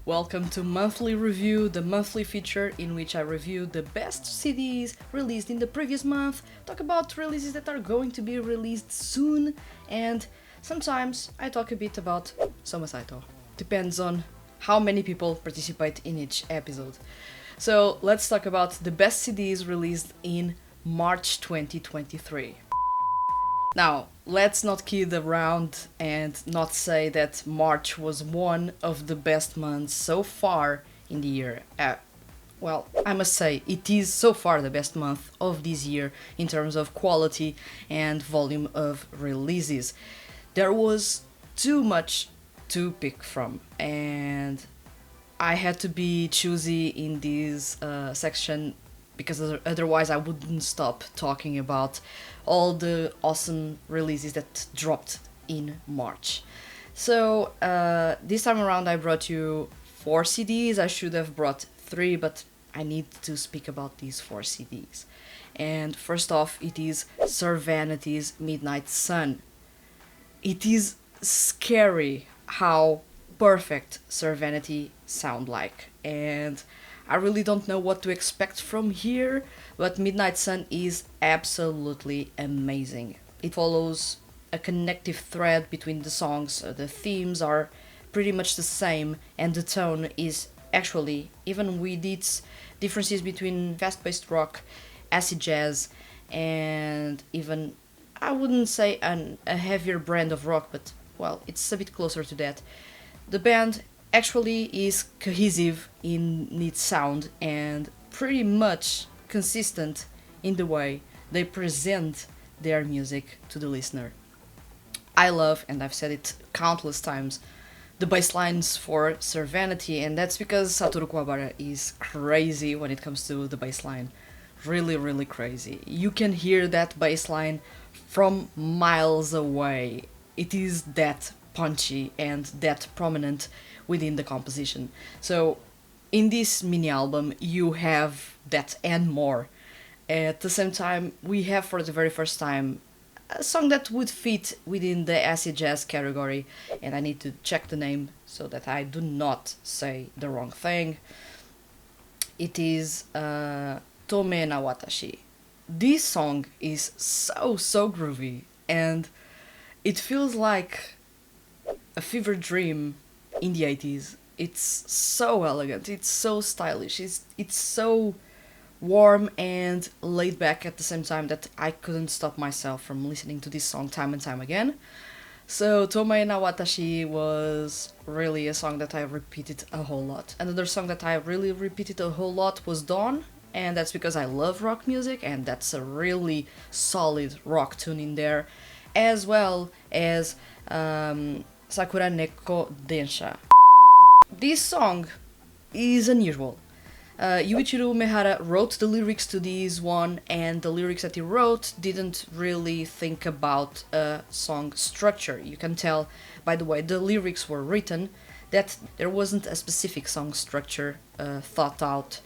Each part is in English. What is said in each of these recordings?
Welcome to Monthly Review, the monthly feature in which I review the best CDs released in the previous month, talk about releases that are going to be released soon, and sometimes I talk a bit about Soma Saito. Depends on how many people participate in each episode. So let's talk about the best CDs released in March 2023. Now, let's not kid around and not say that March was one of the best months so far in the year. Well, I must say, it is so far the best month of this year in terms of quality and volume of releases. There was too much to pick from, and I had to be choosy in this section because otherwise I wouldn't stop talking about all the awesome releases that dropped in March. So this time around I brought you 4 CDs. I should have brought 3, but I need to speak about these 4 CDs. And first off, it is Sir Vanity's Midnight Sun. It is scary how perfect Sir Vanity sound like, and I really don't know what to expect from here, but Midnight Sun is absolutely amazing. It follows a connective thread between the songs, the themes are pretty much the same, and the tone is actually, even with its differences between fast-paced rock, acid jazz, and even, I wouldn't say a heavier brand of rock, but well, it's a bit closer to that. The band actually is cohesive in its sound and pretty much consistent in the way they present their music to the listener. I love, and I've said it countless times, the bass lines for Sir Vanity, and that's because Satoru Kuwabara is crazy when it comes to the bass line. Really, really crazy. You can hear that bass line from miles away. It is that punchy and that prominent within the composition. So in this mini album you have that and more. At the same time, we have for the very first time a song that would fit within the acid jazz category, and I need to check the name so that I do not say the wrong thing. It is Tome na Watashi. This song is so groovy, and it feels like a fever dream in the 80s. It's so elegant, it's so stylish, it's so warm and laid back at the same time that I couldn't stop myself from listening to this song time and time again. So Tome na Watashi was really a song that I repeated a whole lot. Another song that I really repeated a whole lot was Dawn, and that's because I love rock music, and that's a really solid rock tune in there, as well as Sakura Neko Densha. This song is unusual. Yuichiro Umehara wrote the lyrics to this one, and the lyrics that he wrote didn't really think about a song structure. You can tell by the way the lyrics were written that there wasn't a specific song structure thought out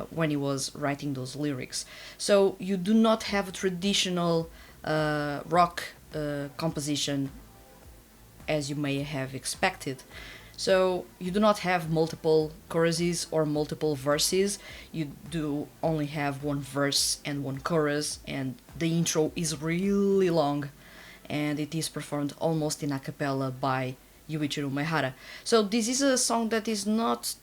when he was writing those lyrics. So you do not have a traditional rock composition as you may have expected. So you do not have multiple choruses or multiple verses, you do only have one verse and one chorus, and the intro is really long, and it is performed almost in a cappella by Yuichiro Umehara. So this is a song that is not,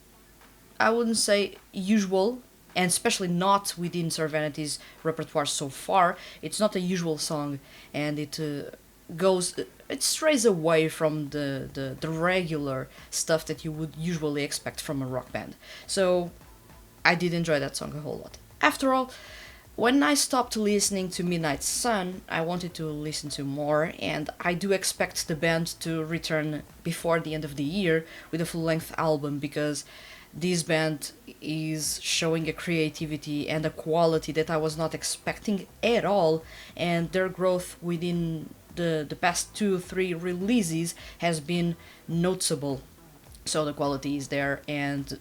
I wouldn't say usual, and especially not within Sir Vanity's repertoire so far. It's not a usual song, and it strays away from the regular stuff that you would usually expect from a rock band. So I did enjoy that song a whole lot. After all, when I stopped listening to Midnight Sun, I wanted to listen to more, and I do expect the band to return before the end of the year with a full-length album, because this band is showing a creativity and a quality that I was not expecting at all, and their growth within the past 2-3 releases has been noticeable. So the quality is there, and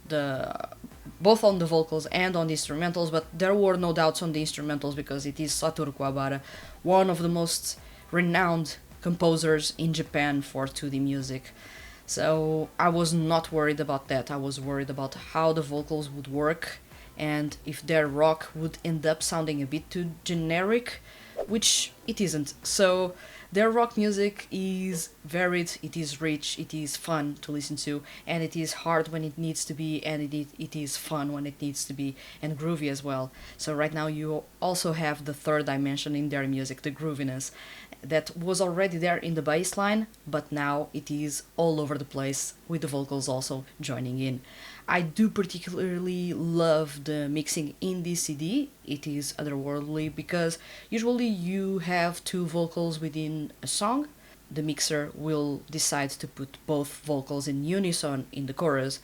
both on the vocals and on the instrumentals, but there were no doubts on the instrumentals because it is Satoru Kuwabara, one of the most renowned composers in Japan for 2D music. So I was not worried about that. I was worried about how the vocals would work and if their rock would end up sounding a bit too generic, which it isn't. So their rock music is varied, it is rich, it is fun to listen to, and it is hard when it needs to be, and it is fun when it needs to be, and groovy as well. So right now you also have the third dimension in their music, the grooviness, that was already there in the bass line, but now it is all over the place with the vocals also joining in. I do particularly love the mixing in this CD. It is otherworldly because usually you have two vocals within a song. The mixer will decide to put both vocals in unison in the chorus,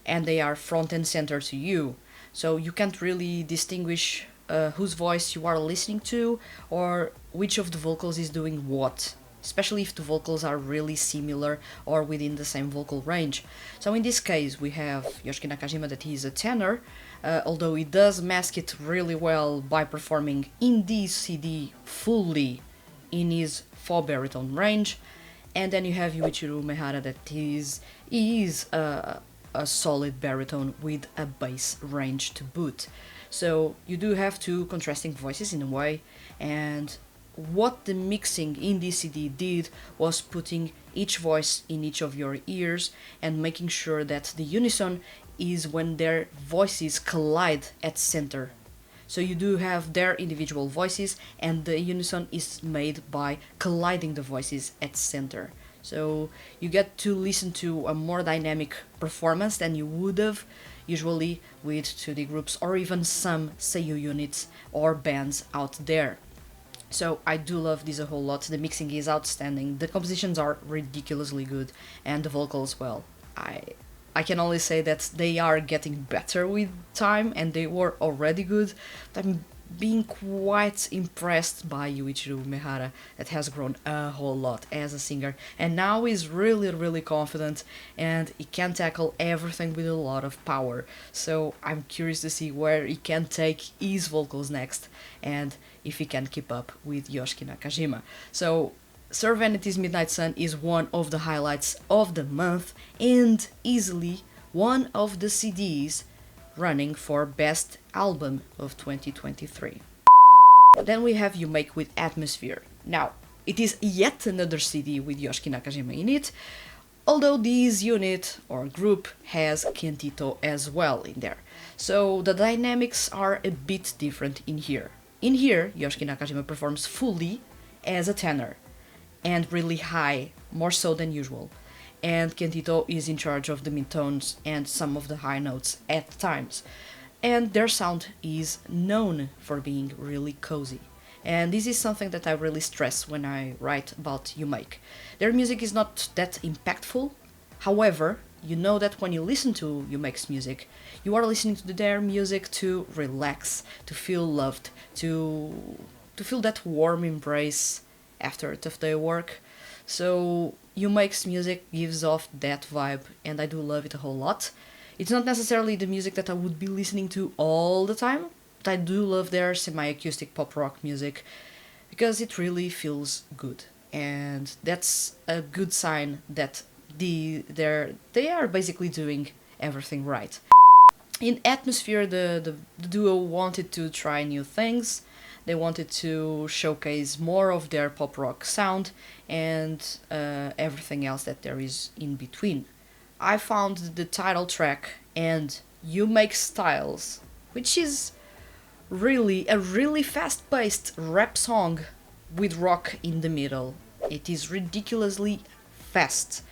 and they are front and center to you. So you can't really distinguish whose voice you are listening to or which of the vocals is doing what, especially if the vocals are really similar or within the same vocal range. So in this case, we have Yoshiki Nakajima, that he is a tenor, although he does mask it really well by performing in this CD fully in his 4 baritone range. And then you have Yuichiro Umehara, that he is a solid baritone with a bass range to boot. So you do have two contrasting voices in a way, and what the mixing in this CD did was putting each voice in each of your ears and making sure that the unison is when their voices collide at center. So you do have their individual voices, and the unison is made by colliding the voices at center. So you get to listen to a more dynamic performance than you would have usually with 2D groups or even some seiyuu units or bands out there. So I do love this a whole lot. The mixing is outstanding, the compositions are ridiculously good, and the vocals, well, I can only say that they are getting better with time, and they were already good. I'm being quite impressed by Yuichiro Umehara, that has grown a whole lot as a singer, and now is really confident, and he can tackle everything with a lot of power. So I'm curious to see where he can take his vocals next, and if he can keep up with Yoshiki Nakajima. So Sir Vanity's Midnight Sun is one of the highlights of the month, and easily one of the CDs running for Best Album of 2023. Then we have UMake with Atmosphere. Now, it is yet another CD with Yoshiki Nakajima in it, although this unit or group has Kentito as well in there. So the dynamics are a bit different in here. In here, Yoshiki Nakajima performs fully as a tenor, and really high, more so than usual. And Kentito is in charge of the midtones and some of the high notes at times. And their sound is known for being really cozy. And this is something that I really stress when I write about UMake. Their music is not that impactful, however, you know that when you listen to UMake's music, you are listening to their music to relax, to feel loved, to feel that warm embrace after a tough day of work. So UMake's music gives off that vibe, and I do love it a whole lot. It's not necessarily the music that I would be listening to all the time, but I do love their semi-acoustic pop rock music because it really feels good, and that's a good sign that they are basically doing everything right. In Atmosphere, the duo wanted to try new things. They wanted to showcase more of their pop rock sound and everything else that there is in between. I found the title track and UMake Styles, which is really a really fast-paced rap song with rock in the middle. It is ridiculously fast.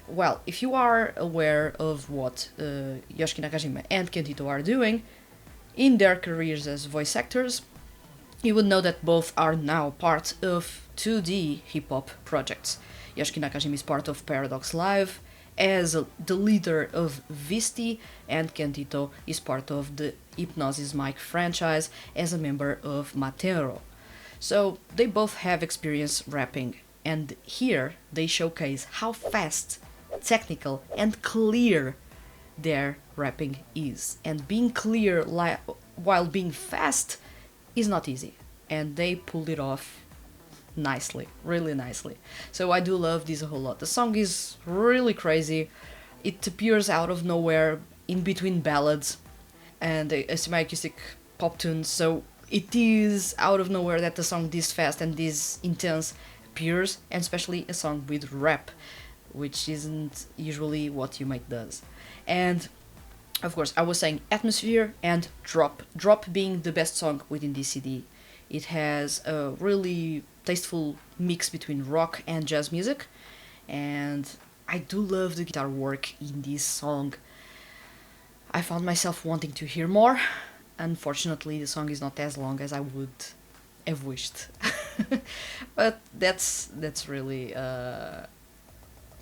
Well, if you are aware of what Yoshiki Nakajima and Kentito are doing in their careers as voice actors, you would know that both are now part of 2D hip-hop projects. Yoshiki Nakajima is part of Paradox Live as the leader of Visti, and Kentito is part of the Hypnosis Mic franchise as a member of Matero. So they both have experience rapping, and here they showcase how fast, technical, and clear their rapping is. And being clear while being fast is not easy, and they pulled it off nicely, really nicely. So I do love this a whole lot. The song is really crazy. It appears out of nowhere in between ballads and a semi-acoustic pop tunes. So it is out of nowhere that the song this fast and this intense appears, and especially a song with rap, which isn't usually what UMake does. And of course, I was saying Atmosphere and Drop. Drop being the best song within this CD. It has a really tasteful mix between rock and jazz music, and I do love the guitar work in this song. I found myself wanting to hear more. Unfortunately, the song is not as long as I would have wished. But that's really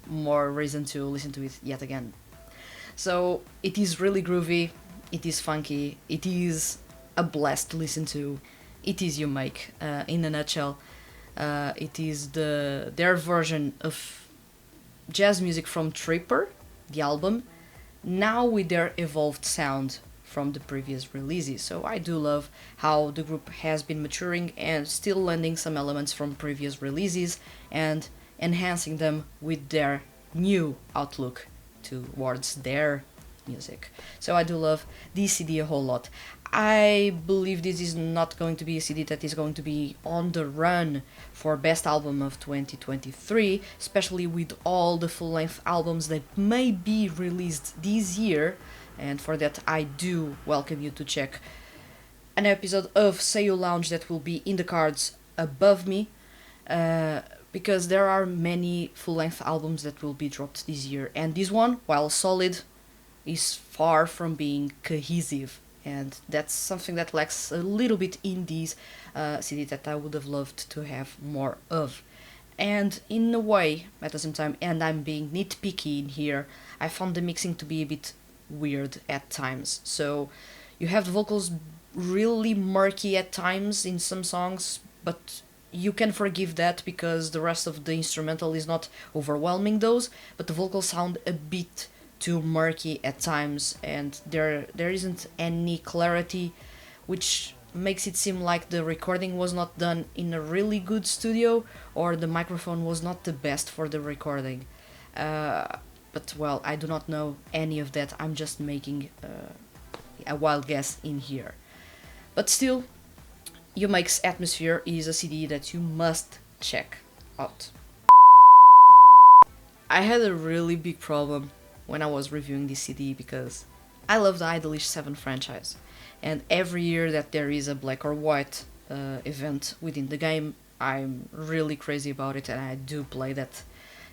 more reason to listen to it yet again. So it is really groovy, it is funky, it is a blast to listen to. It is UMake, in a nutshell. It is their version of jazz music from Tripper, the album, now with their evolved sound from the previous releases. So I do love how the group has been maturing and still lending some elements from previous releases and enhancing them with their new outlook towards their music. So I do love this CD a whole lot. I believe this is not going to be a CD that is going to be on the run for best album of 2023, especially with all the full-length albums that may be released this year. And for that, I do welcome you to check an episode of Seiyuu Lounge that will be in the cards above me, because there are many full-length albums that will be dropped this year, and this one, while solid, is far from being cohesive, and that's something that lacks a little bit in this CD that I would have loved to have more of. And in a way, at the same time, and I'm being nitpicky in here, I found the mixing to be a bit weird at times. So you have the vocals really murky at times in some songs, but you can forgive that because the rest of the instrumental is not overwhelming those, but the vocals sound a bit too murky at times, and there isn't any clarity, which makes it seem like the recording was not done in a really good studio, or the microphone was not the best for the recording. But well, I do not know any of that. I'm just making a wild guess in here. But still, UMake's Atmosphere is a CD that you must check out. I had a really big problem when I was reviewing this CD because I love the Idolish 7 franchise, and every year that there is a black or white event within the game, I'm really crazy about it, and I do play that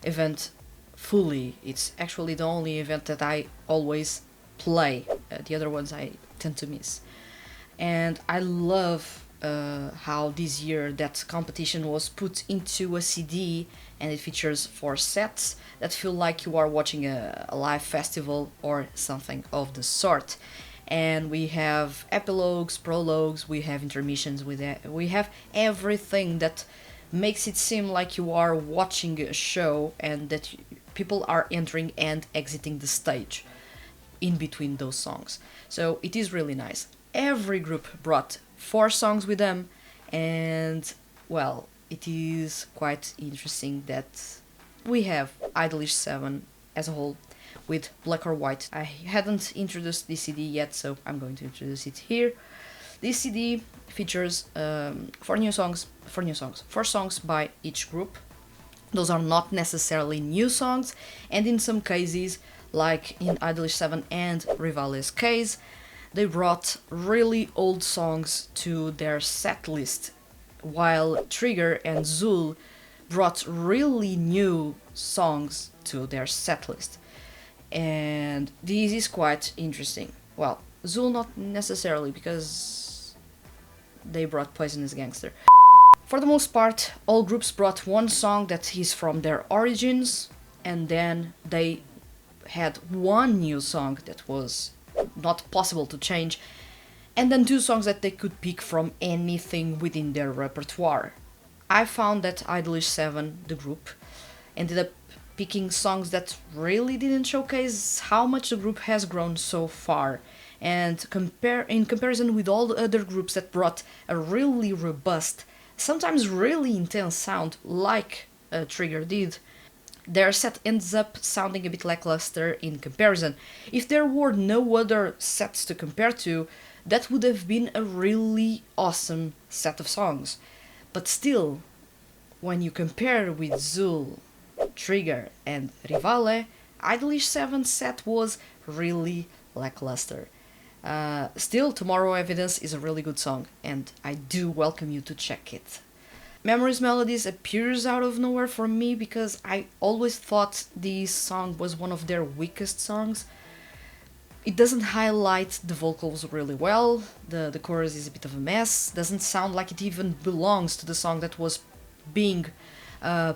event fully. It's actually the only event that I always play. The other ones I tend to miss. And I love how this year that competition was put into a CD, and it features 4 sets that feel like you are watching a live festival or something of the sort. And we have epilogues, prologues, we have intermissions, we have everything that makes it seem like you are watching a show and that people are entering and exiting the stage in between those songs. So it is really nice. Every group brought 4 songs with them, and well, it is quite interesting that we have Idolish 7 as a whole with Black or White. I hadn't introduced this CD yet, so I'm going to introduce it here. This CD features 4 songs by each group. Those are not necessarily new songs, and in some cases, like in Idolish 7 and Rivale's case, they brought really old songs to their set list, while Trigger and ZOOL brought really new songs to their set list. And this is quite interesting. Well, ZOOL not necessarily, because they brought Poisonous Gangster. For the most part, all groups brought 1 song that is from their origins, and then they had 1 new song that was not possible to change, and then 2 songs that they could pick from anything within their repertoire. I found that Idolish 7, the group, ended up picking songs that really didn't showcase how much the group has grown so far, and in comparison with all the other groups that brought a really robust sometimes really intense sound, like Trigger did, their set ends up sounding a bit lackluster in comparison. If there were no other sets to compare to, that would have been a really awesome set of songs. But still, when you compare with ZOOL, Trigger, and Rivale, Idolish 7's set was really lackluster. Still, Tomorrow Evidence is a really good song, and I do welcome you to check it. Memories Melodies appears out of nowhere for me because I always thought this song was one of their weakest songs. It doesn't highlight the vocals really well, the chorus is a bit of a mess, doesn't sound like it even belongs to the song that was being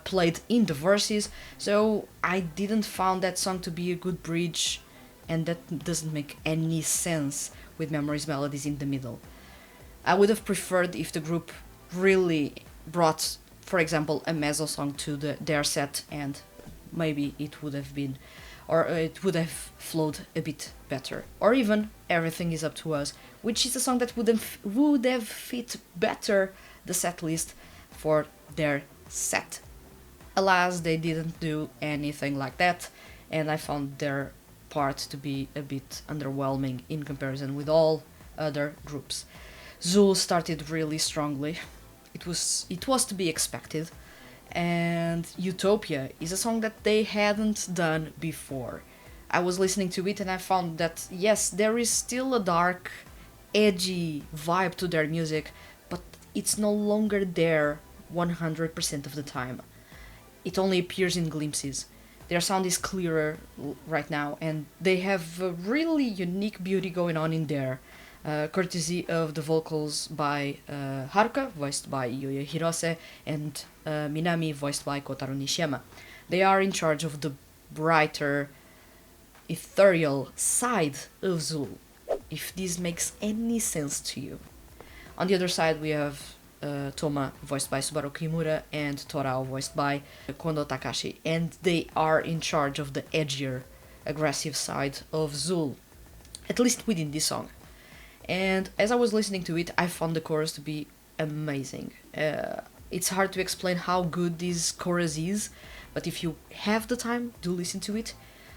played in the verses, so I didn't find that song to be a good bridge, and that doesn't make any sense with Memories Melodies in the middle. I would have preferred if the group really brought, for example, a mezzo song to their set, and maybe it would have been, or it would have flowed a bit better. Or even Everything Is Up to Us, which is a song that would have fit better the set list for their set. Alas, they didn't do anything like that, and I found their part to be a bit underwhelming in comparison with all other groups. ZOOL started really strongly. It was to be expected, and Utopia is a song that they hadn't done before. I was listening to it and I found that yes, there is still a dark, edgy vibe to their music, but it's no longer there 100% of the time. It only appears in glimpses. Their sound is clearer right now, and they have a really unique beauty going on in there, courtesy of the vocals by Haruka, voiced by Yuya Hirose, and Minami, voiced by Kotaro Nishiyama. They are in charge of the brighter, ethereal side of ZOOL, if this makes any sense to you. On the other side, we have Toma, voiced by Subaru Kimura, and Torao, voiced by Kondo Takashi, and they are in charge of the edgier, aggressive side of ZOOL, at least within this song. And as I was listening to it, I found the chorus to be amazing. It's hard to explain how good this chorus is, but if you have the time, do listen to it.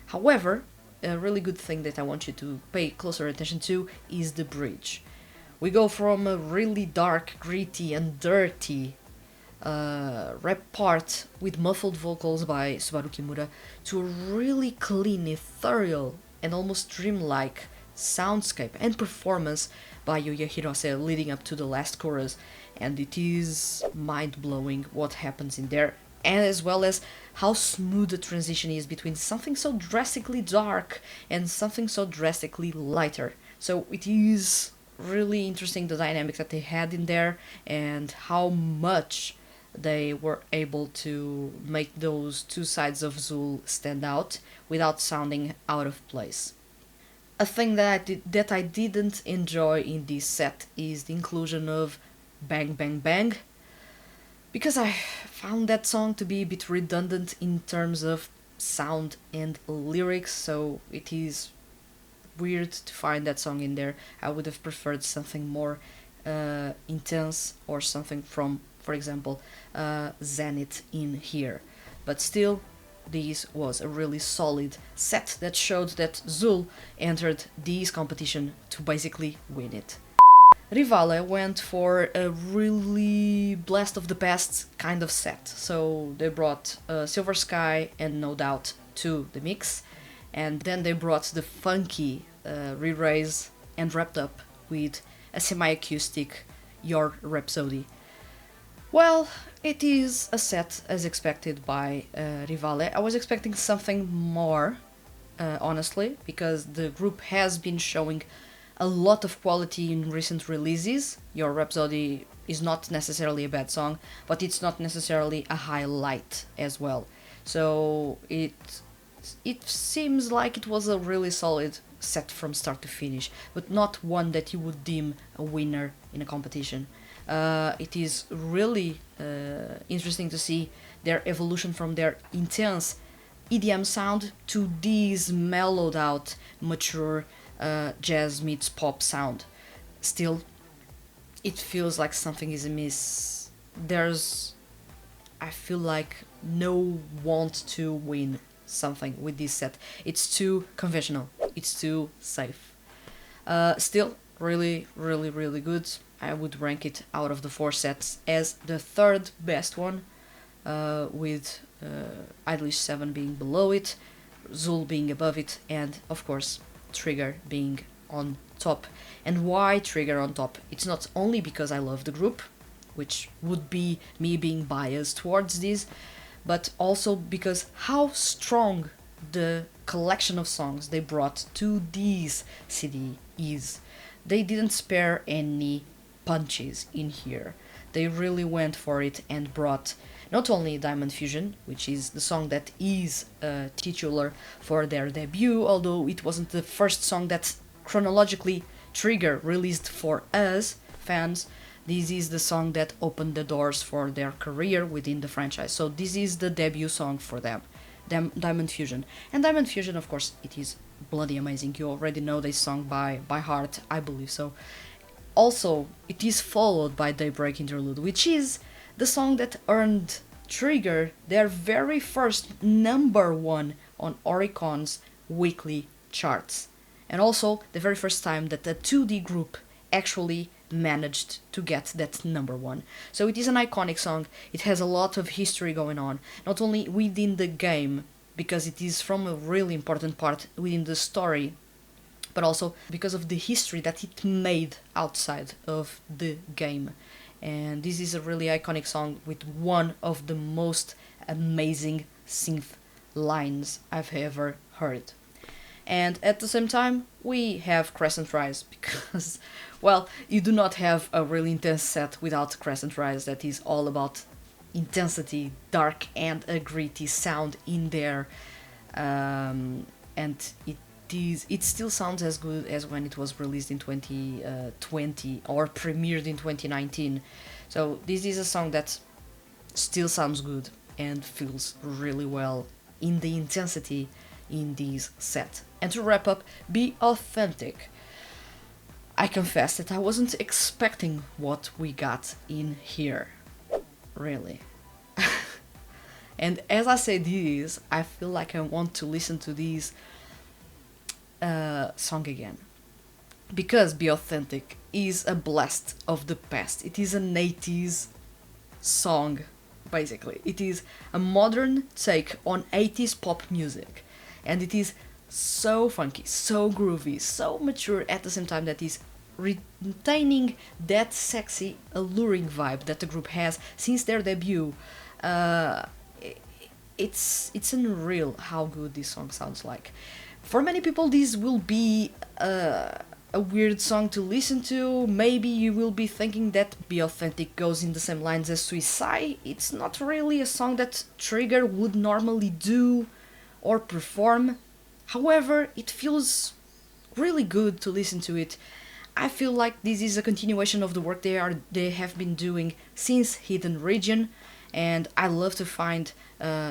However, a really good thing that I want you to pay closer attention to is the bridge. We go from a really dark, gritty, and dirty rap part with muffled vocals by Subaru Kimura to a really clean, ethereal, and almost dreamlike soundscape and performance by Yuya Hirose leading up to the last chorus, and it is mind-blowing what happens in there, and as well as how smooth the transition is between something so drastically dark and something so drastically lighter. So it is really interesting the dynamic that they had in there and how much they were able to make those two sides of ZOOL stand out without sounding out of place. A thing that I didn't enjoy in this set is the inclusion of Bang Bang Bang, because I found that song to be a bit redundant in terms of sound and lyrics, so it is weird to find that song in there. I would have preferred something more intense, or something from, for example, Zenith in here. But still, this was a really solid set that showed that ZOOL entered this competition to basically win it. Rivale went for a really blast of the past kind of set, so they brought Silver Sky and No Doubt to the mix, and then they brought the funky re-raise and wrapped up with a semi-acoustic Your Rhapsody. Well, it is a set as expected by Rivale. I was expecting something more, honestly, because the group has been showing a lot of quality in recent releases. Your Rhapsody is not necessarily a bad song, but it's not necessarily a highlight as well. So it seems like it was a really solid set from start to finish, but not one that you would deem a winner in a competition. It is really interesting to see their evolution from their intense EDM sound to this mellowed out, mature jazz meets pop sound. Still, it feels like something is amiss there's, I feel like, no want to win something with this set. It's too conventional. It's too safe. Still, really, really, really good. I would rank it out of the 4 sets as the third best one, with Idlish 7 being below it, ZOOL being above it, and of course Trigger being on top. And why Trigger on top? It's not only because I love the group, which would be me being biased towards this, but also because how strong the collection of songs they brought to this CD is. They didn't spare any punches in here. They really went for it and brought not only Diamond Fusion, which is the song that is titular for their debut, although it wasn't the first song that chronologically Trigger released for us, fans. This is the song that opened the doors for their career within the franchise. So this is the debut song for them, Diamond Fusion. And Diamond Fusion, of course, it is bloody amazing. You already know this song by heart, I believe so. Also, it is followed by Daybreak Interlude, which is the song that earned Trigger their very first #1 on Oricon's weekly charts. And also the very first time that a 2D group actually managed to get that #1. So it is an iconic song. It has a lot of history going on, not only within the game, because it is from a really important part within the story, but also because of the history that it made outside of the game. And this is a really iconic song with one of the most amazing synth lines I've ever heard. And at the same time, we have Crescent Rise, because, well, you do not have a really intense set without Crescent Rise that is all about intensity, dark, and a gritty sound in there. And it still sounds as good as when it was released in 2020 or premiered in 2019. So this is a song that still sounds good and feels really well in the intensity in this set. And to wrap up, Be Authentic. I confess that I wasn't expecting what we got in here. Really. And as I say this, I feel like I want to listen to this song again. Because Be Authentic is a blast of the past. It is an 80s song, basically. It is a modern take on 80s pop music. And it is so funky, so groovy, so mature at the same time that is retaining that sexy, alluring vibe that the group has since their debut. It's unreal how good this song sounds like. For many people, this will be a weird song to listen to. Maybe you will be thinking that Be Authentic goes in the same lines as Suicide. It's not really a song that Trigger would normally do or perform. However, it feels really good to listen to it. I feel like this is a continuation of the work they have been doing since Hidden Region, and I love to find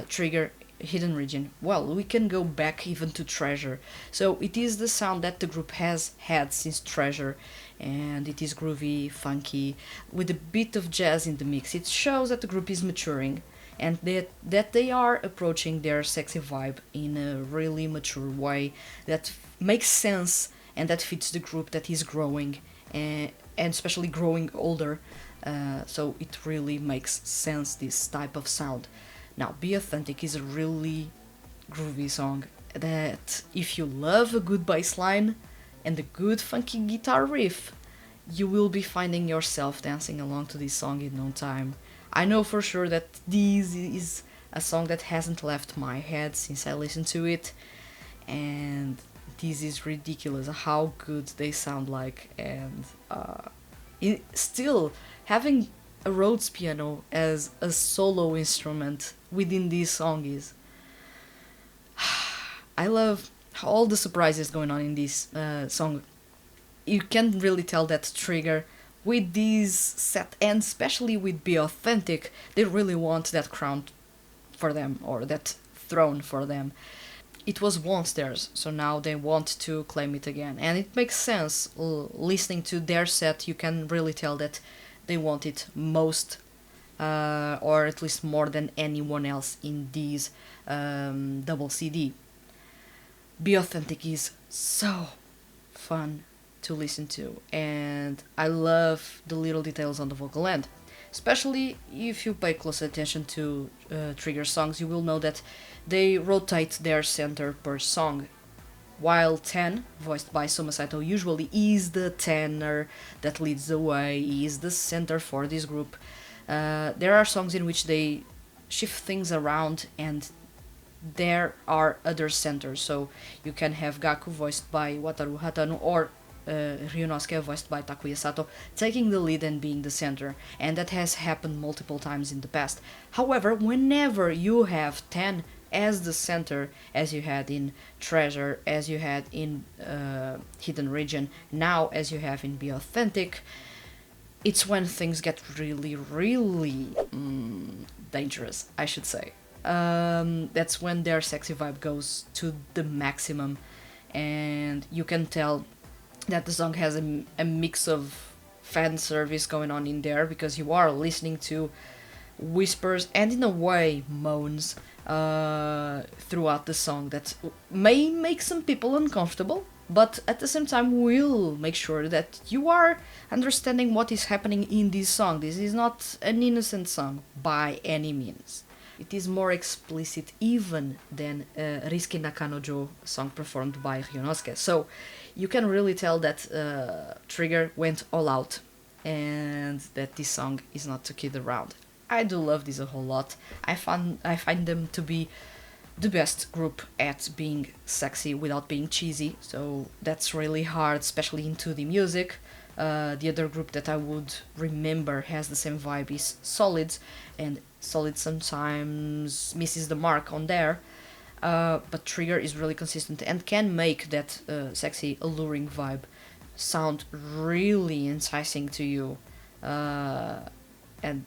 Trigger Hidden Region. Well, we can go back even to Treasure. So it is the sound that the group has had since Treasure, and it is groovy, funky, with a bit of jazz in the mix. It shows that the group is maturing, and that they are approaching their sexy vibe in a really mature way that makes sense and that fits the group that is growing, and especially growing older. So it really makes sense, this type of sound. Now, Be Authentic is a really groovy song that, if you love a good bass line and a good funky guitar riff, you will be finding yourself dancing along to this song in no time. I know for sure that this is a song that hasn't left my head since I listened to it, and this is ridiculous how good they sound like. And still having a Rhodes piano as a solo instrument within this song is... I love all the surprises going on in this song. You can really tell that Trigger, with this set, and especially with Be Authentic, they really want that crown for them, or that throne for them. It was once theirs, so now they want to claim it again. And it makes sense. Listening to their set, you can really tell that they want it most or at least more than anyone else in this double CD. Be Authentic is so fun to listen to, and I love the little details on the vocal end. Especially if you pay close attention to Trigger songs, you will know that they rotate their center per song. While 10, voiced by Soma Saito, usually is the tenor that leads the way, is the center for this group. There are songs in which they shift things around and there are other centers. So you can have Gaku voiced by Wataru Hatano or Ryunosuke voiced by Takuya Sato taking the lead and being the center, and that has happened multiple times in the past. However, whenever you have 10 as the center, as you had in Treasure, as you had in Hidden Region, now as you have in Be Authentic, it's when things get really, really dangerous, I should say. That's when their sexy vibe goes to the maximum, and you can tell that the song has a mix of fan service going on in there, because you are listening to whispers and in a way moans throughout the song that may make some people uncomfortable, but at the same time will make sure that you are understanding what is happening in this song. This is not an innocent song by any means. It is more explicit even than Risky Nakanojo song performed by Ryunosuke. So you can really tell that Trigger went all out and that this song is not to kid around. I do love this a whole lot. I find them to be the best group at being sexy without being cheesy, so that's really hard, especially into the music. The other group that I would remember has the same vibe is Solids, and Solid sometimes misses the mark on there, but Trigger is really consistent and can make that sexy, alluring vibe sound really enticing to you, and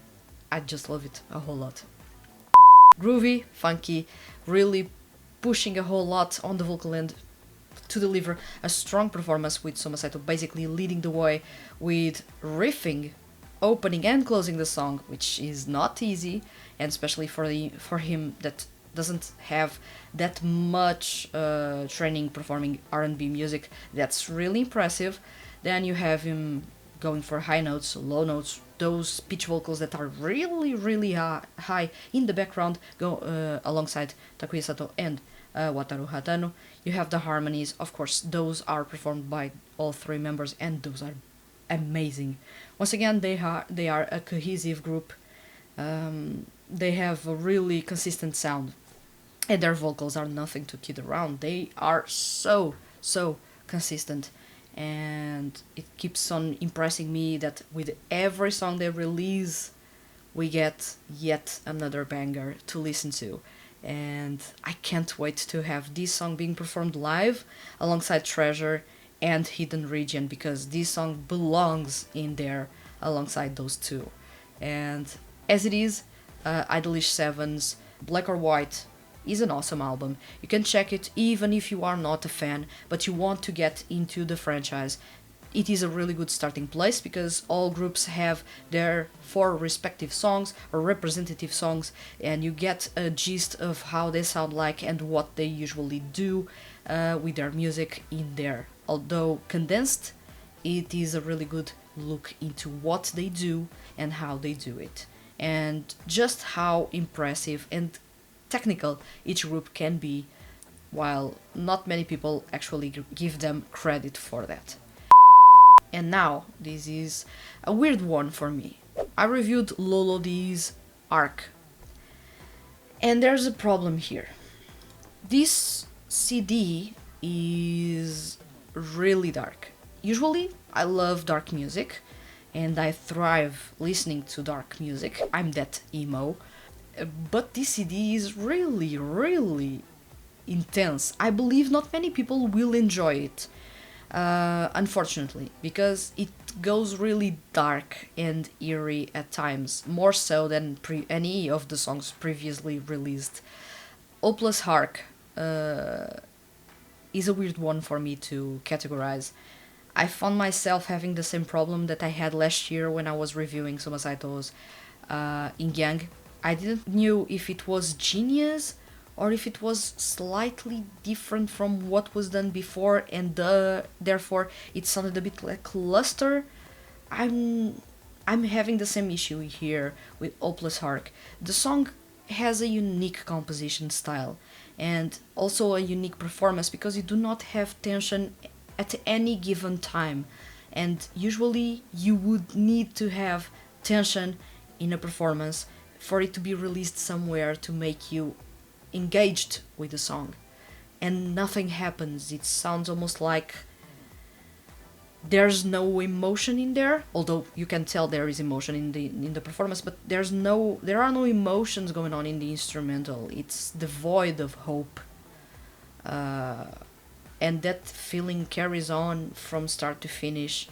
I just love it a whole lot. Groovy, funky, really pushing a whole lot on the vocal end to deliver a strong performance, with Soma Saito basically leading the way with riffing, opening and closing the song, which is not easy, and especially for him that doesn't have that much training performing R&B music. That's really impressive. Then you have him going for high notes, low notes, those pitch vocals that are really, really high in the background, go alongside Takuya Sato and Wataru Hatano. You have the harmonies, of course, those are performed by all three members, and those are amazing. Once again, they are a cohesive group. They have a really consistent sound, and their vocals are nothing to kid around. They are so consistent, and it keeps on impressing me that with every song they release, we get yet another banger to listen to. And I can't wait to have this song being performed live alongside Treasure and Hidden Region, because this song belongs in there alongside those two. And as it is, Idolish 7's Black or White is an awesome album. You can check it even if you are not a fan, but you want to get into the franchise. It is a really good starting place, because all groups have their 4 respective songs or representative songs, and you get a gist of how they sound like and what they usually do with their music in there. Although condensed, it is a really good look into what they do and how they do it, and just how impressive and technical each group can be, while not many people actually give them credit for that. And now, this is a weird one for me. I reviewed Loulou arc, and there's a problem here. This CD is really dark. Usually, I love dark music, and I thrive listening to dark music. I'm that emo. But this CD is really, really intense. I believe not many people will enjoy it. Unfortunately, because it goes really dark and eerie at times, more so than any of the songs previously released. Hopeless Hark is a weird one for me to categorize. I found myself having the same problem that I had last year when I was reviewing Soma Saito's in Gang. I didn't knew if it was genius or if it was slightly different from what was done before, and therefore it sounded a bit lackluster. I'm I'm having the same issue here with Hopeless Hark. The song has a unique composition style and also a unique performance because you do not have tension at any given time. And usually you would need to have tension in a performance for it to be released somewhere to make you engaged with the song. And nothing happens. It sounds almost like there's no emotion in there, although you can tell there is emotion in the performance, but there are no emotions going on in the instrumental. It's devoid of hope, and that feeling carries on from start to finish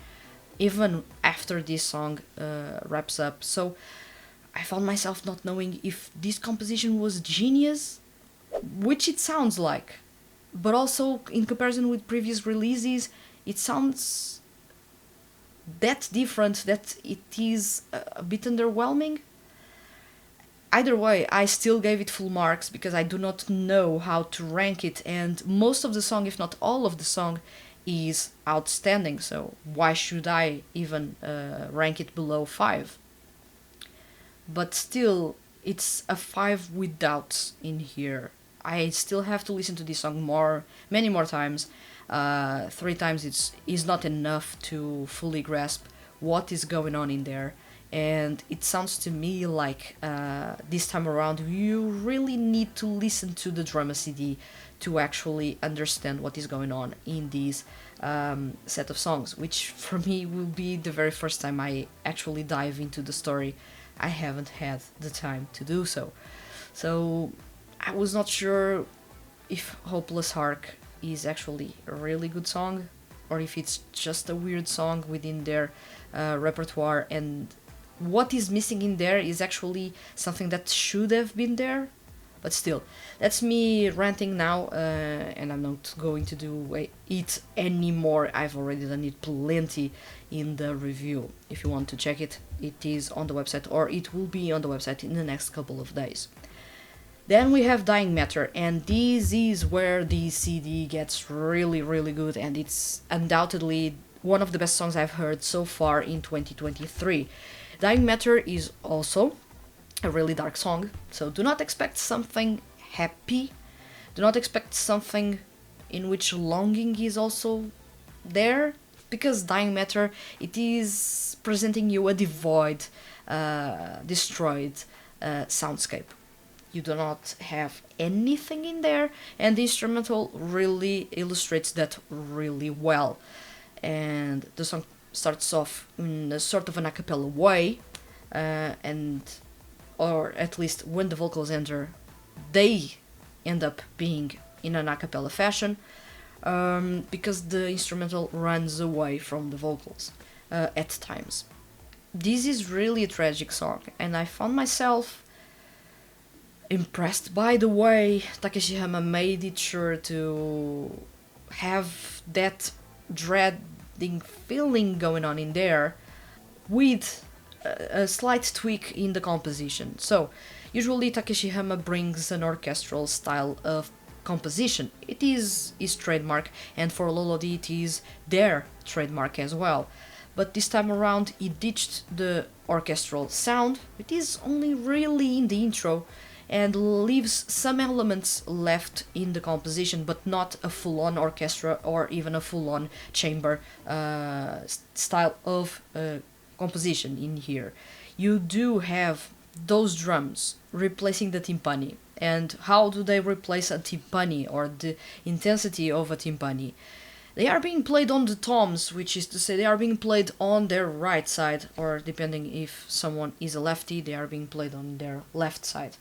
even after this song wraps up. So I found myself not knowing if this composition was genius, which it sounds like, but also in comparison with previous releases it sounds that different that it is a bit underwhelming. Either way, I still gave it full marks because I do not know how to rank it, and most of the song, if not all of the song, is outstanding, so why should I even rank it below 5? But still, it's a 5 with doubts in here. I still have to listen to this song many more times. 3 times is not enough to fully grasp what is going on in there, and it sounds to me like this time around you really need to listen to the drama CD to actually understand what is going on in this set of songs, which for me will be the very first time I actually dive into the story. I haven't had the time to do so. So I was not sure if Hopeless Hark is actually a really good song or if it's just a weird song within their repertoire, and what is missing in there is actually something that should have been there. But still, that's me ranting now, and I'm not going to do it anymore. I've already done it plenty in the review. If you want to check it, it is on the website, or it will be on the website in the next couple of days. Then we have Dying Matter, and this is where the CD gets really, really good, and it's undoubtedly one of the best songs I've heard so far in 2023. Dying Matter is also a really dark song, so do not expect something happy. Do not expect something in which longing is also there, because Dying Matter, it is presenting you a devoid, destroyed soundscape. You do not have anything in there, and the instrumental really illustrates that really well. And the song starts off in a sort of an a cappella way, or at least when the vocals enter, they end up being in an a cappella fashion, because the instrumental runs away from the vocals at times. This is really a tragic song, and I found myself impressed by the way Takeshi Hama made it sure to have that dreading feeling going on in there with a slight tweak in the composition. So, usually Takeshi Hama brings an orchestral style of composition. It is his trademark, and for Loulou it is their trademark as well. But this time around he ditched the orchestral sound. It is only really in the intro, and leaves some elements left in the composition, but not a full-on orchestra or even a full-on chamber style of composition in here. You do have those drums replacing the timpani. And how do they replace a timpani, or the intensity of a timpani? They are being played on the toms, which is to say they are being played on their right side, or depending if someone is a lefty, they are being played on their left side.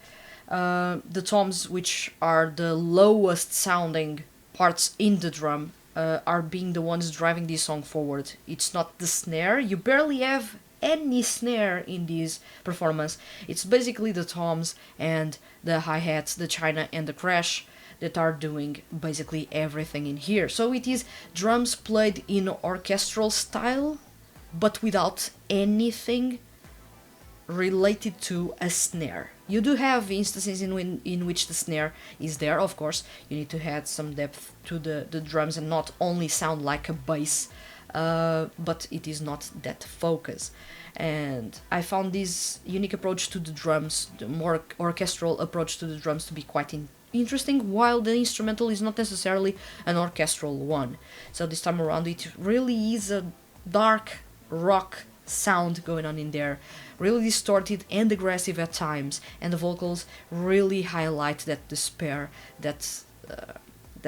The toms, which are the lowest sounding parts in the drum, are being the ones driving this song forward. It's not the snare. You barely have any snare in this performance. It's basically the toms and the hi-hats, the china and the crash that are doing basically everything in here. So it is drums played in orchestral style, but without anything related to a snare. You do have instances in which the snare is there, of course. You need to add some depth to the drums and not only sound like a bass, but it is not that focus. And I found this unique approach to the drums, the more orchestral approach to the drums, to be quite interesting, while the instrumental is not necessarily an orchestral one. So this time around it really is a dark rock sound going on in there, really distorted and aggressive at times, and the vocals really highlight that despair, that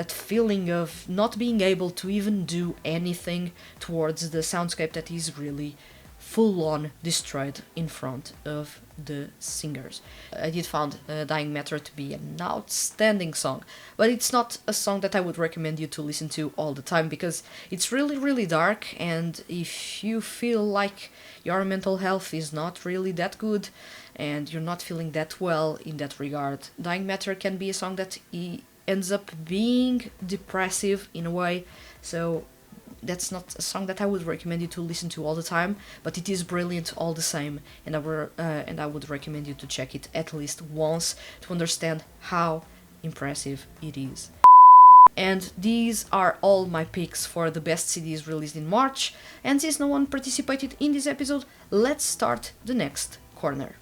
feeling of not being able to even do anything towards the soundscape that is really full-on destroyed in front of the singers. I did find Dying Matter to be an outstanding song, but it's not a song that I would recommend you to listen to all the time, because it's really, really dark, and if you feel like your mental health is not really that good, and you're not feeling that well in that regard, Dying Matter can be a song that ends up being depressive in a way, so that's not a song that I would recommend you to listen to all the time, but it is brilliant all the same, and I would recommend you to check it at least once to understand how impressive it is. And these are all my picks for the best CDs released in March, and since no one participated in this episode, let's start the next corner.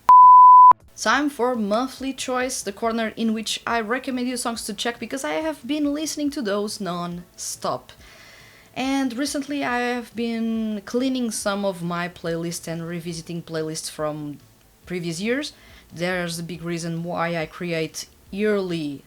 Time for monthly choice, the corner in which I recommend you songs to check because I have been listening to those non-stop. And recently I have been cleaning some of my playlists and revisiting playlists from previous years. There's a big reason why I create yearly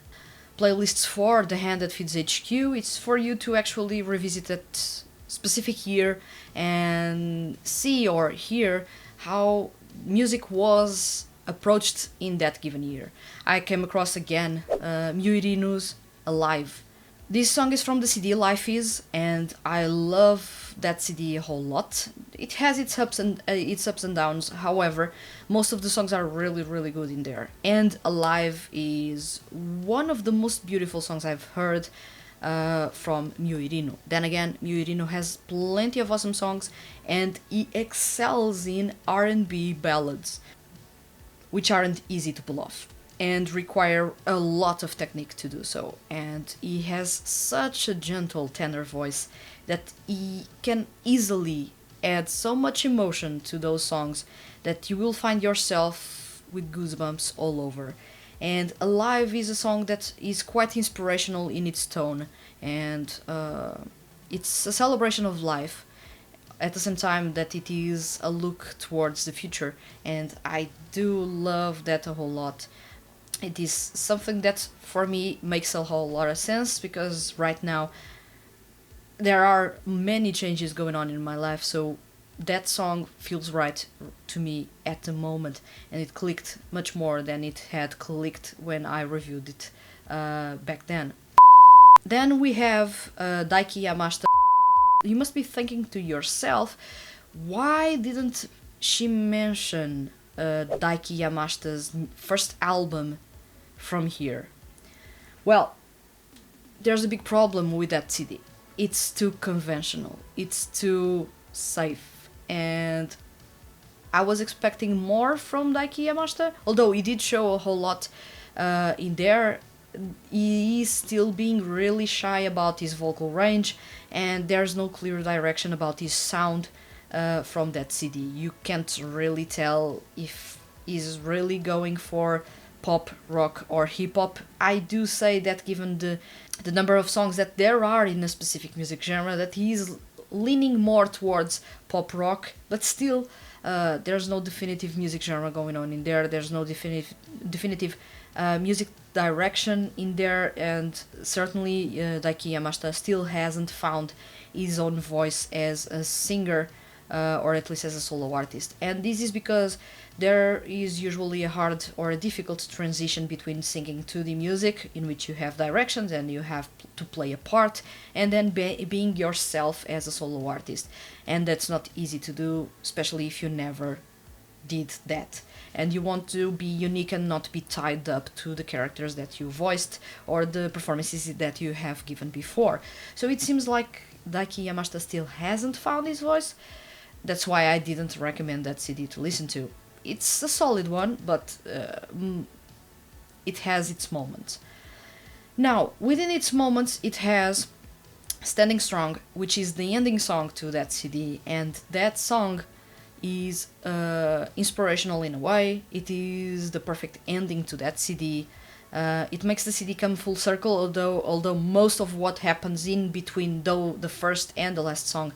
playlists for The Hand That Feeds HQ. It's for you to actually revisit that specific year and see or hear how music was approached in that given year. I came across again Myurinu's Alive. This song is from the CD Life Is, and I love that CD a whole lot. It has its ups and downs, however, most of the songs are really, really good in there. And Alive is one of the most beautiful songs I've heard from Myurino. Then again, Myurino has plenty of awesome songs, and he excels in R&B ballads, which aren't easy to pull off and require a lot of technique to do so. And he has such a gentle tenor voice that he can easily add so much emotion to those songs that you will find yourself with goosebumps all over. And Alive is a song that is quite inspirational in its tone, and it's a celebration of life at the same time that it is a look towards the future, and I do love that a whole lot. It is something that for me makes a whole lot of sense, because right now there are many changes going on in my life, so that song feels right to me at the moment, and it clicked much more than it had clicked when I reviewed it back then. Then we have Daiki Yamashita. You must be thinking to yourself, why didn't she mention Daiki Yamashita's first album from here? Well, there's a big problem with that CD. It's too conventional, it's too safe, and I was expecting more from Daiki Yamashita, although he did show a whole lot in there. He is still being really shy about his vocal range, and there's no clear direction about his sound from that CD. You can't really tell if he's really going for pop, rock, or hip-hop. I do say that given the number of songs that there are in a specific music genre, that he's leaning more towards pop rock, but still there's no definitive music genre going on in there. There's no definitive music direction in there, and certainly Daiki Yamashita still hasn't found his own voice as a singer, or at least as a solo artist. And this is because there is usually a hard or a difficult transition between singing to the music, in which you have directions and you have to play a part, and then being yourself as a solo artist. And that's not easy to do, especially if you never did that, and you want to be unique and not be tied up to the characters that you voiced or the performances that you have given before. So it seems like Daiki Yamashita still hasn't found his voice. That's why I didn't recommend that CD to listen to. it's a solid one, but it has its moments. Now, within its moments, it has Standing Strong, which is the ending song to that CD, and that song is inspirational in a way. It is the perfect ending to that CD. It makes the CD come full circle, although most of what happens in between, though the first and the last song,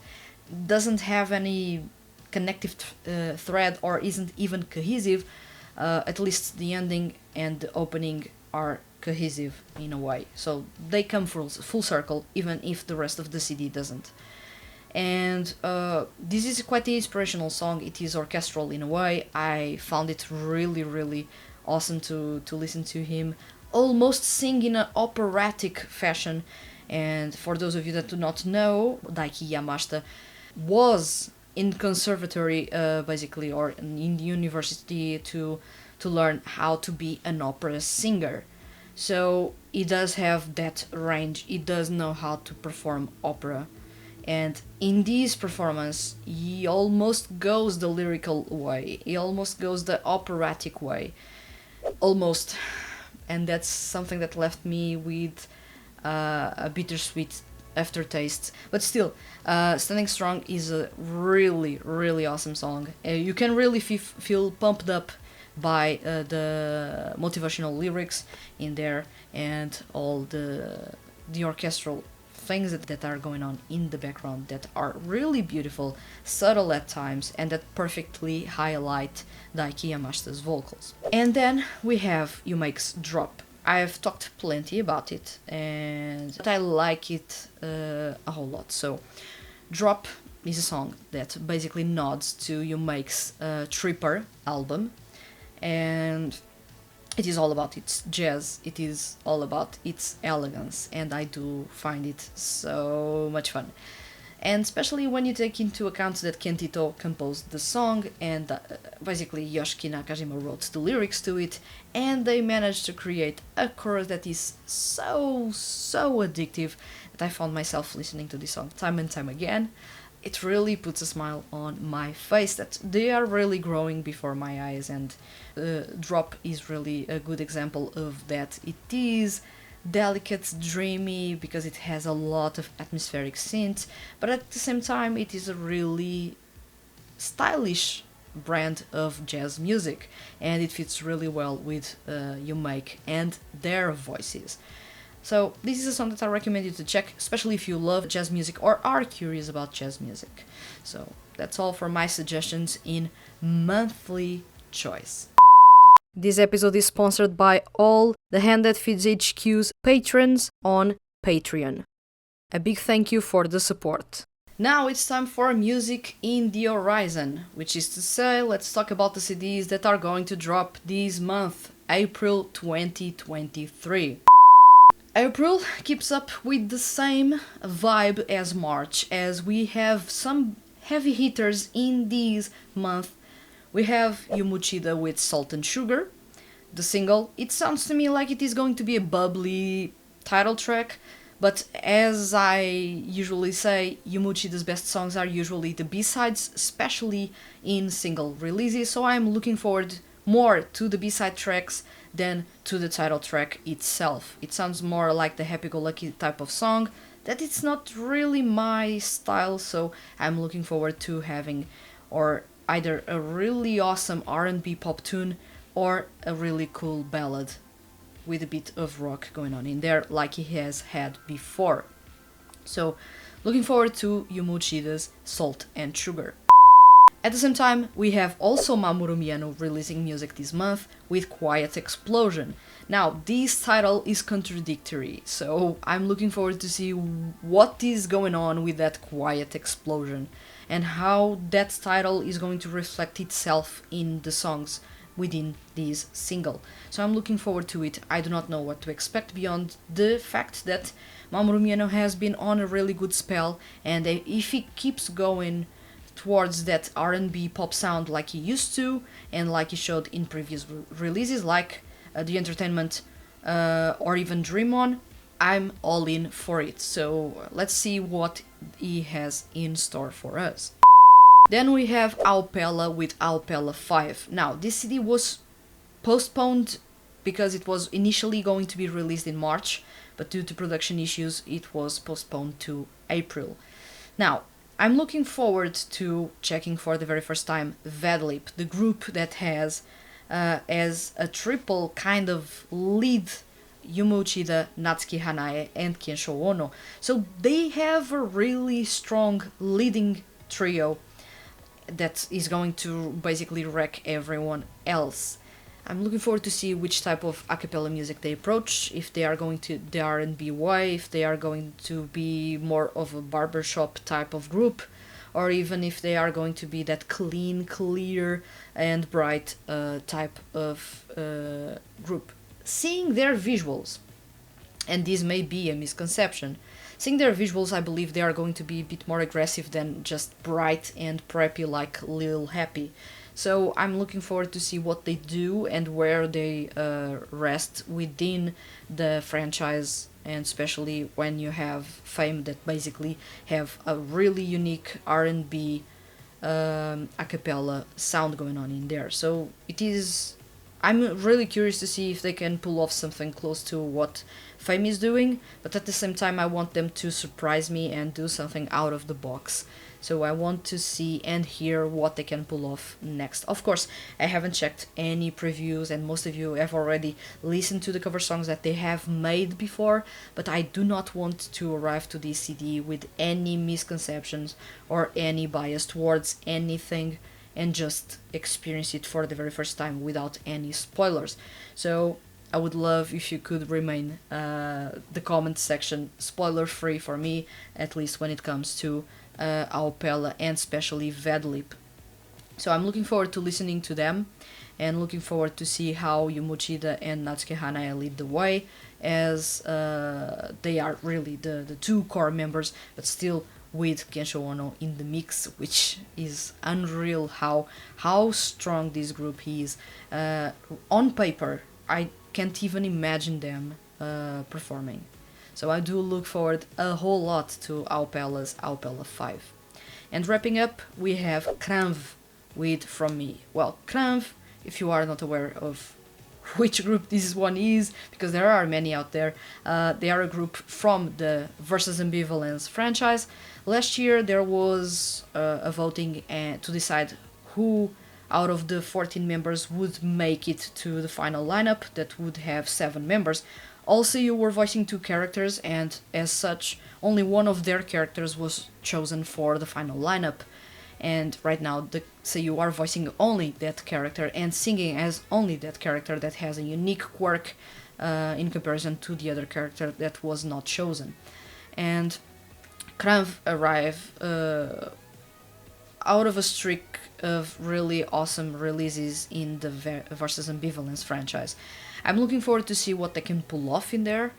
doesn't have any connective thread or isn't even cohesive. At least the ending and the opening are cohesive in a way, so they come full circle, even if the rest of the CD doesn't. And this is quite an inspirational song. It is orchestral in a way. I found it really awesome to listen to him almost sing in an operatic fashion. And for those of you that do not know, Daiki Yamashita was in conservatory, basically, or in the university to learn how to be an opera singer. So he does have that range. He does know how to perform opera. And in this performance, he almost goes the lyrical way. He almost goes the operatic way. Almost. And that's something that left me with a bittersweet aftertaste. But still, Standing Strong is a really awesome song. You can really feel pumped up by the motivational lyrics in there and all the orchestral things that are going on in the background that are really beautiful, subtle at times, and that perfectly highlight Daiki Yamashita's vocals. And then we have UMake's Drop. I've talked plenty about it, and I like it a whole lot. So, Drop is a song that basically nods to UMake's Tripper album, and it is all about its jazz, it is all about its elegance, and I do find it so much fun. And especially when you take into account that Kentito composed the song, and basically Yoshiki Nakajima wrote the lyrics to it, and they managed to create a chorus that is so addictive that I found myself listening to this song time and time again. It really puts a smile on my face that they are really growing before my eyes, and Drop is really a good example of that. It is delicate, dreamy, because it has a lot of atmospheric synths, but at the same time it is a really stylish brand of jazz music, and it fits really well with UMake and their voices. So this is a song that I recommend you to check, especially if you love jazz music or are curious about jazz music. So that's all for my suggestions in monthly choice. This episode is sponsored by all the Hand That Feeds HQ's patrons on Patreon. A big thank you for the support. Now it's time for music in the horizon, which is to say, let's talk about the CDs that are going to drop this month, April 2023. April keeps up with the same vibe as March, as we have some heavy hitters in this month. We have Yumuchida with Salt and Sugar, the single. It sounds to me like it is going to be a bubbly title track, but as I usually say, Yumuchida's best songs are usually the B-sides, especially in single releases, so I'm looking forward more to the B-side tracks than to the title track itself. It sounds more like the happy-go-lucky type of song, that it's not really my style, so I'm looking forward to having or either a really awesome R&B pop tune or a really cool ballad with a bit of rock going on in there like he has had before. So, looking forward to Yumuchida's Salt and Sugar. At the same time, we have also Mamoru Miyano releasing music this month with Quiet Explosion. Now, this title is contradictory, so I'm looking forward to see what is going on with that Quiet Explosion and how that title is going to reflect itself in the songs within this single. So I'm looking forward to it. I do not know what to expect beyond the fact that Mamoru Miyano has been on a really good spell, and if he keeps going towards that R&B pop sound like he used to and like he showed in previous releases like The Entertainment or even Dream On, I'm all in for it. So let's see what he has in store for us. Then we have Aupella with Aupella 5. Now, this CD was postponed because it was initially going to be released in March, but due to production issues, it was postponed to April. Now, I'm looking forward to checking for the very first time Vadlip, the group that has as a triple kind of lead Yuma Uchida, Natsuki Hanae, and Kensho Ono. So they have a really strong leading trio that is going to basically wreck everyone else. I'm looking forward to see which type of a cappella music they approach, if they are going to the R&B way, if they are going to be more of a barbershop type of group, or even if they are going to be that clean, clear, and bright type of group. Seeing their visuals, and this may be a misconception, seeing their visuals, I believe they are going to be a bit more aggressive than just bright and preppy like Lil Happy. So I'm looking forward to see what they do and where they rest within the franchise, and especially when you have Fame that basically have a really unique R&B a cappella sound going on in there. So I'm really curious to see if they can pull off something close to what Fame is doing, but at the same time I want them to surprise me and do something out of the box. So I want to see and hear what they can pull off next. Of course, I haven't checked any previews, and most of you have already listened to the cover songs that they have made before, but I do not want to arrive to this CD with any misconceptions or any bias towards anything and just experience it for the very first time without any spoilers. So I would love if you could remain the comment section spoiler free for me, at least when it comes to Aupella and especially Vadlip. So I'm looking forward to listening to them and looking forward to see how Yumuchida and Natsuki Hanae lead the way, as they are really the two core members, but still with Kensho Ono in the mix, which is unreal how strong this group is. On paper, I can't even imagine them performing. So I do look forward a whole lot to Aupella's Aupella 5. And wrapping up, we have Kranv with From Me. Well, Kranv, if you are not aware of which group this one is, because there are many out there, they are a group from the Versus Ambivalence franchise. Last year there was a voting to decide who out of the 14 members would make it to the final lineup that would have 7 members. Also, you were voicing 2 characters, and as such, only one of their characters was chosen for the final lineup. And right now, you are voicing only that character and singing as only that character that has a unique quirk in comparison to the other character that was not chosen. And Kranv arrive out of a streak of really awesome releases in the Versus Ambivalence franchise. I'm looking forward to see what they can pull off in there,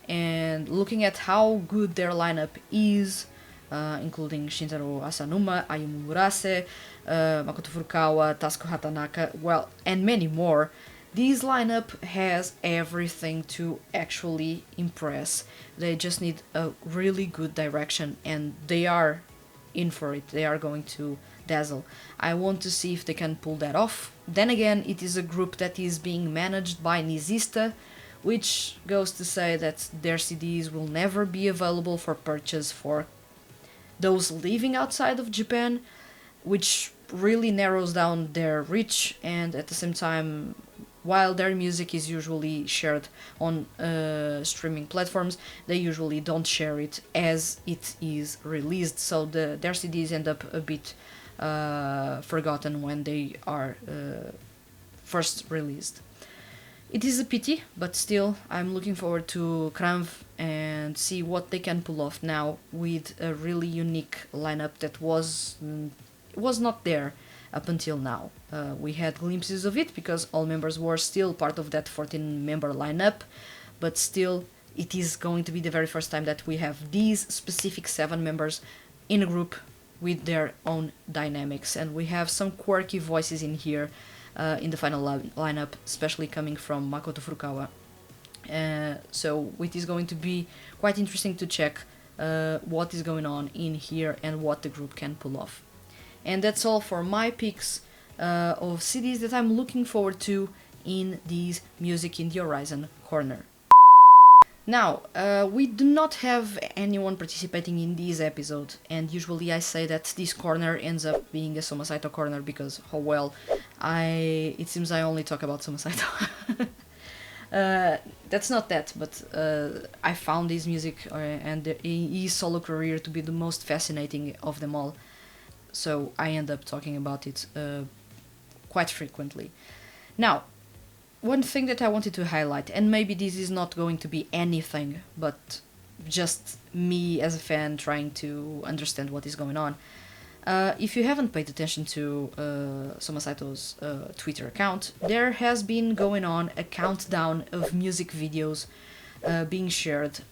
and looking at how good their lineup is, including Shintaro Asanuma, Ayumu Murase, Makoto Furukawa, Tasuku Hatanaka, well, and many more. This lineup has everything to actually impress. They just need a really good direction, and they are in for it. They are going to dazzle. I want to see if they can pull that off. Then again, it is a group that is being managed by Nizista, which goes to say that their CDs will never be available for purchase for those living outside of Japan, which really narrows down their reach, and at the same time, while their music is usually shared on streaming platforms, they usually don't share it as it is released, so their CDs end up a bit forgotten when they are first released. It is a pity, but still, I'm looking forward to Kranv and see what they can pull off now with a really unique lineup that was not there up until now. We had glimpses of it because all members were still part of that 14-member lineup, but still, it is going to be the very first time that we have these specific 7 members in a group with their own dynamics, and we have some quirky voices in here in the final lineup, especially coming from Makoto Furukawa. So it is going to be quite interesting to check what is going on in here and what the group can pull off. And that's all for my picks of CDs that I'm looking forward to in this Music in the Horizon corner. Now, we do not have anyone participating in this episode, and usually I say that this corner ends up being a Soma Saito corner because, oh well, it seems I only talk about Soma Saito. That's not that, but I found his music and his solo career to be the most fascinating of them all, so I end up talking about it quite frequently. Now, one thing that I wanted to highlight, and maybe this is not going to be anything, but just me as a fan trying to understand what is going on. If you haven't paid attention to Soma Saito's Twitter account, there has been going on a countdown of music videos being shared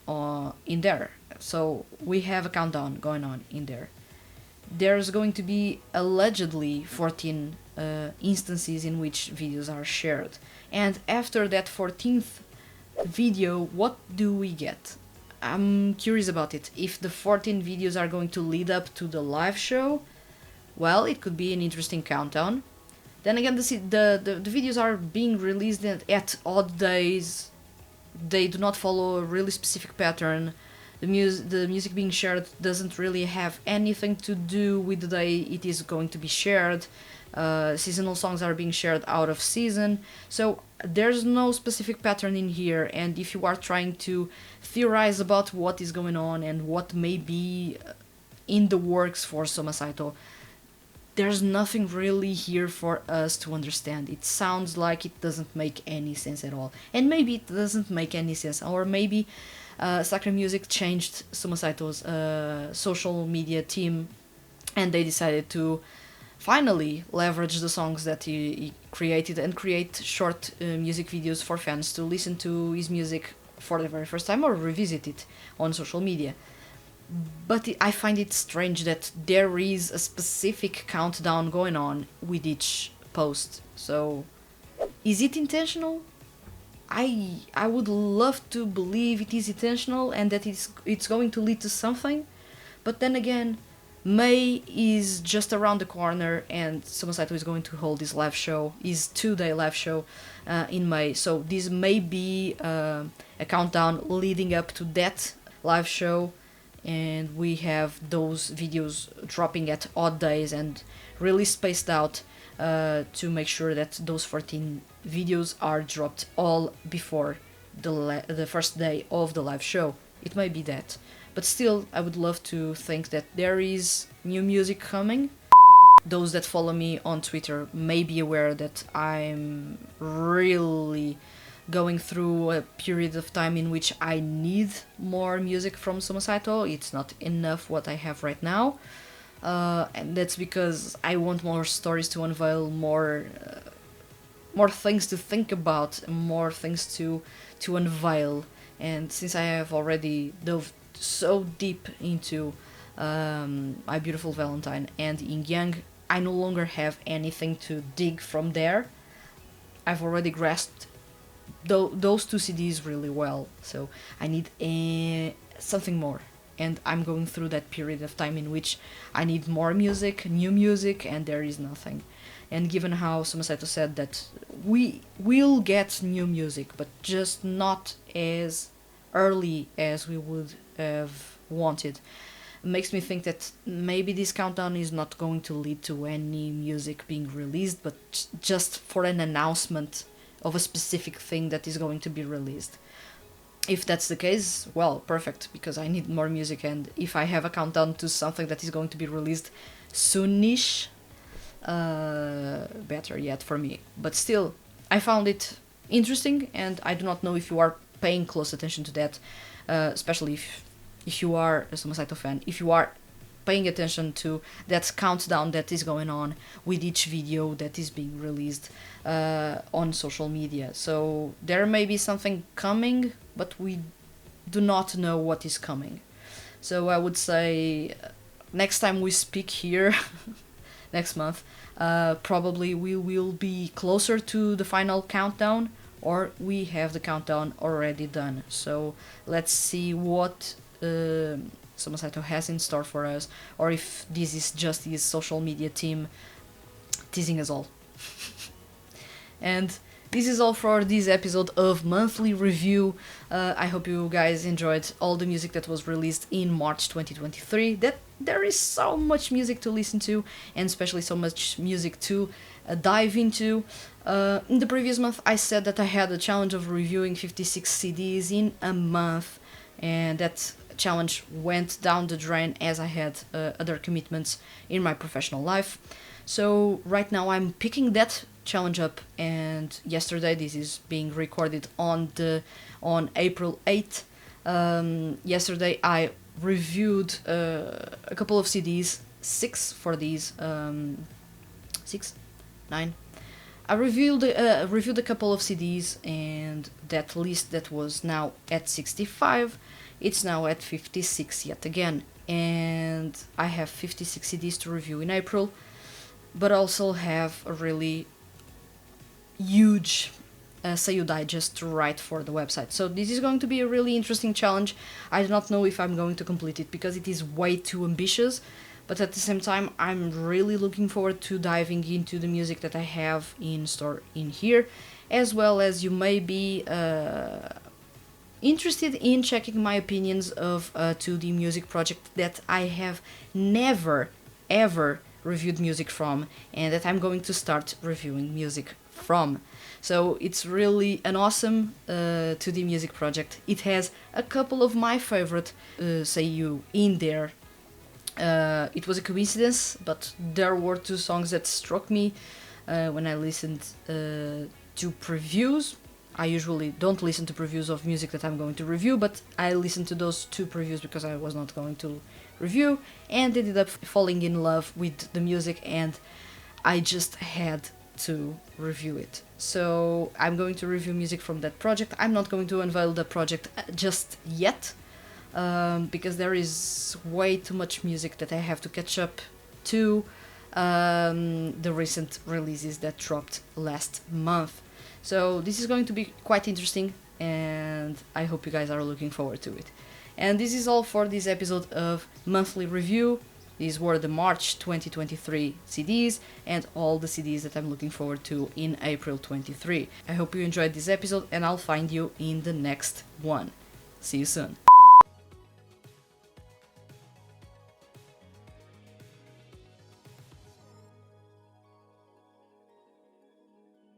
in there. So we have a countdown going on in there. There's going to be allegedly 14 instances in which videos are shared. And after that 14th video, what do we get? I'm curious about it. If the 14 videos are going to lead up to the live show, well, it could be an interesting countdown. Then again, the videos are being released at odd days. They do not follow a really specific pattern. The music being shared doesn't really have anything to do with the day it is going to be shared. Seasonal songs are being shared out of season, so there's no specific pattern in here. And if you are trying to theorize about what is going on and what may be in the works for Soma Saito, there's nothing really here for us to understand. It sounds like it doesn't make any sense at all, and maybe it doesn't make any sense, or maybe Sacred Music changed Soma Saito's social media team and they decided to finally leverage the songs that he created and create short music videos for fans to listen to his music for the very first time or revisit it on social media. But I find it strange that there is a specific countdown going on with each post. So, is it intentional? I would love to believe it is intentional and that it's going to lead to something, but then again, May is just around the corner and Soma Saito is going to hold his live show, his 2-day live show in May, so this may be a countdown leading up to that live show, and we have those videos dropping at odd days and really spaced out to make sure that those 14 videos are dropped all before the first day of the live show. It may be that, but still I would love to think that there is new music coming. Those that follow me on Twitter may be aware that I'm really going through a period of time in which I need more music from Soma Saito. It's not enough what I have right now. And that's because I want more stories to unveil, more things to think about, more things to unveil. And since I have already dove so deep into My Beautiful Valentine and Yin Yang, I no longer have anything to dig from there. I've already grasped those two CDs really well, so I need something more. And I'm going through that period of time in which I need more music, new music, and there is nothing. And given how Soma Saito said that we will get new music, but just not as early as we would have wanted, makes me think that maybe this countdown is not going to lead to any music being released, but just for an announcement of a specific thing that is going to be released. If that's the case, well, perfect, because I need more music, and if I have a countdown to something that is going to be released soonish, better yet for me. But still, I found it interesting, and I do not know if you are paying close attention to that, especially if you are a Soma Saito fan, if you are paying attention to that countdown that is going on with each video that is being released on social media. So there may be something coming, but we do not know what is coming. So I would say next time we speak here, next month, probably we will be closer to the final countdown, or we have the countdown already done. So let's see what Soma Saito has in store for us, or if this is just his social media team teasing us all. And this is all for this episode of Monthly Review. I hope you guys enjoyed all the music that was released in March 2023. That there is so much music to listen to, and especially so much music to dive into. In the previous month, I said that I had a challenge of reviewing 56 CDs in a month, and that challenge went down the drain as I had other commitments in my professional life. So right now I'm picking that challenge up, and yesterday, this is being recorded on April 8th. Yesterday I reviewed a couple of CDs, 6 for these, 6, 9. I reviewed a couple of CDs, and that list that was now at 65, it's now at 56 yet again. And I have 56 CDs to review in April, but also have a really huge seiyuu digest to write for the website. So this is going to be a really interesting challenge. I do not know if I'm going to complete it because it is way too ambitious, but at the same time I'm really looking forward to diving into the music that I have in store in here, as well as you may be interested in checking my opinions of a 2D music project that I have never ever reviewed music from, and that I'm going to start reviewing music from. So it's really an awesome 2D music project. It has a couple of my favorite seiyuu in there. It was a coincidence, but there were 2 songs that struck me when I listened to previews. I usually don't listen to previews of music that I'm going to review, but I listened to those 2 previews because I was not going to review, and ended up falling in love with the music, and I just had to review it. So I'm going to review music from that project. I'm not going to unveil the project just yet, because there is way too much music that I have to catch up to the recent releases that dropped last month. So this is going to be quite interesting, and I hope you guys are looking forward to it. And this is all for this episode of Monthly Review. These were the March 2023 CDs and all the CDs that I'm looking forward to in April 23. I hope you enjoyed this episode, and I'll find you in the next one. See you soon.